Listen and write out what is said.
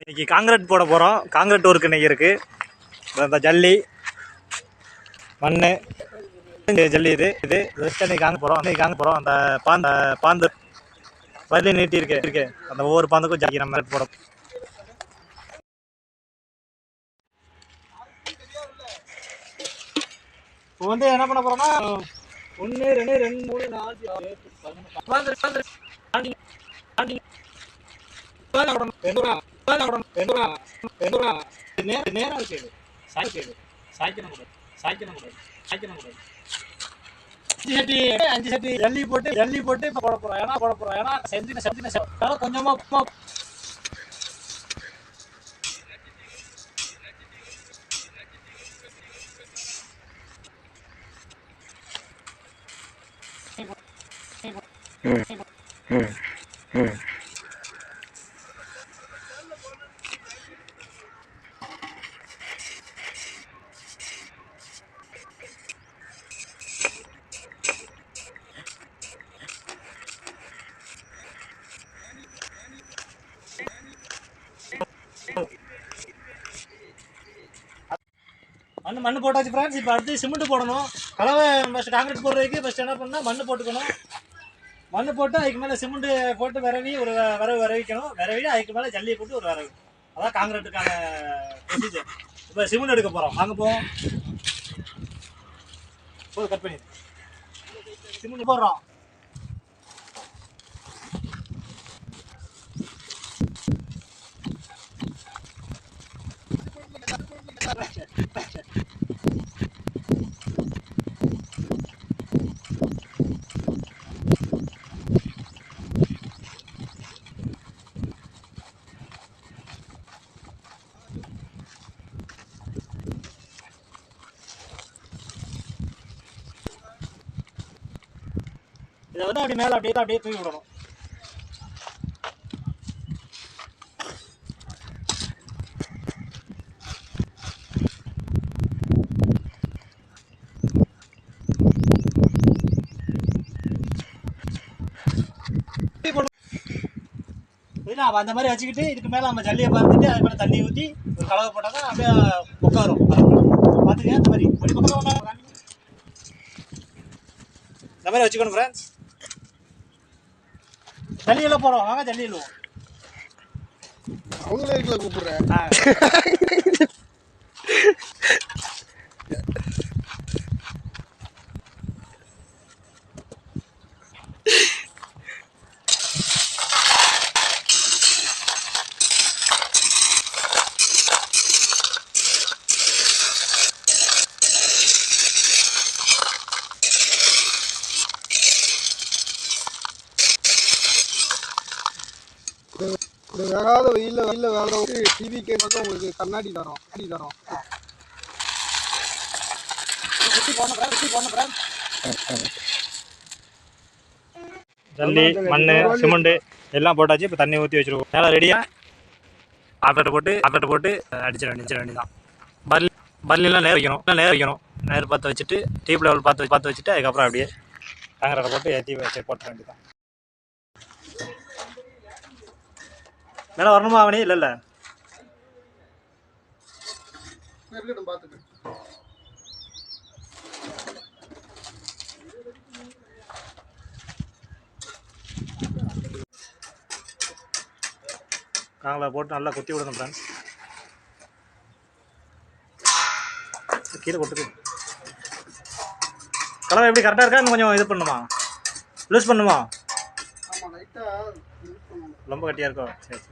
இன்னைக்கு காங்கிரீட் போட போகிறோம். காங்கிரீட் ஒர்க் இன்னைக்கு இருக்குது. இந்த ஜல்லி மண் ஜல்லி இது ஜஸ்ட் இன்னைக்கு காங்க போகிறோம். அந்த பாந்து வலி நீட்டி இருக்கு. அந்த ஒவ்வொரு பாந்துக்கும் ஜல்லி நம்ம போட இப்போ வந்து என்ன பண்ண போகிறோம்னா 1 2 3 4 நேரம் இருக்கு. சாய்க்கணும் கூடாது. 5 சட்டி ஜல்லி போட்டு இப்போ போட போகிறோம். ஏன்னா செஞ்சு கொஞ்சமாக மண் போட்டாச்சு ஃப்ரெண்ட்ஸ். இப்போ அடுத்து சிமெண்ட் போடணும். கலவை ஃபஸ்ட்டு காங்கிரீட் போடுறதுக்கு ஃபஸ்ட்டு என்ன பண்ணால் மண் போட்டுக்கணும். மண் போட்டு அதுக்கு மேலே சிமெண்ட் போட்டு ஒரு விரவிக்கணும். அதுக்கு மேலே ஜல்லியை போட்டு ஒரு விரவு. அதான் காங்கிரீட்டுக்கான ப்ரொசீஜர். இப்போ சிமெண்ட் எடுக்க போகிறோம். வாங்க போவோம். கட் பண்ணி சிமெண்ட் போடுறோம். இதை வந்து அப்படி மேலே அப்படியே தூக்கி விடணும். அந்த மாதிரி வச்சுக்கிட்டு இதுக்கு மேலே நம்ம ஜல்லியை பார்த்துட்டு அது மேலே தண்ணி ஊற்றி ஒரு கலவை போட்டால் தான் அப்படியே உட்காரும். பார்த்துக்க இந்த மாதிரி இந்த மாதிரி வச்சுக்கணும் ஃப்ரெண்ட்ஸ். ஜல்லியெல்லாம் போடுறோம். வாங்க ஜல்லியிலுவோம். அவங்களே இருக்கல கூப்பிடுறேன். வேகாத வெயில வேகிறவங்க டிவிக்கே மட்டும் உங்களுக்கு கண்ணாடி தரோம். ஜல்லி மண் சிமெண்ட் எல்லாம் போட்டாச்சு. இப்போ தண்ணி ஊற்றி வச்சிருக்கோம். மேலே ரெடியாக ஆப்ரேட்டர் போட்டு அடிச்சிட வேண்டியதான். பர்லிலாம் நேர் வைக்கணும். நேர் பார்த்து வச்சுட்டு டீப் லெவல் பார்த்து வச்சுட்டு அதுக்கப்புறம் அப்படியே காங்கிரீட்டை போட்டு ஏற்றி வச்சு போட்ட வேண்டியதான். மேலே வரணுமா அவனே? இல்லை பார்த்துட்டு காங்கில போட்டு நல்லா குத்தி விடணும் ஃப்ரெண்ட்ஸ். கீழே கொட்டுது. கலவை எப்படி கரெக்டாக இருக்கா? இன்னும் கொஞ்சம் இது பண்ணுமா? லூஸ் பண்ணுமா? ஆமாம், லைட்டாக ரொம்ப கட்டியாக இருக்கும். சரி.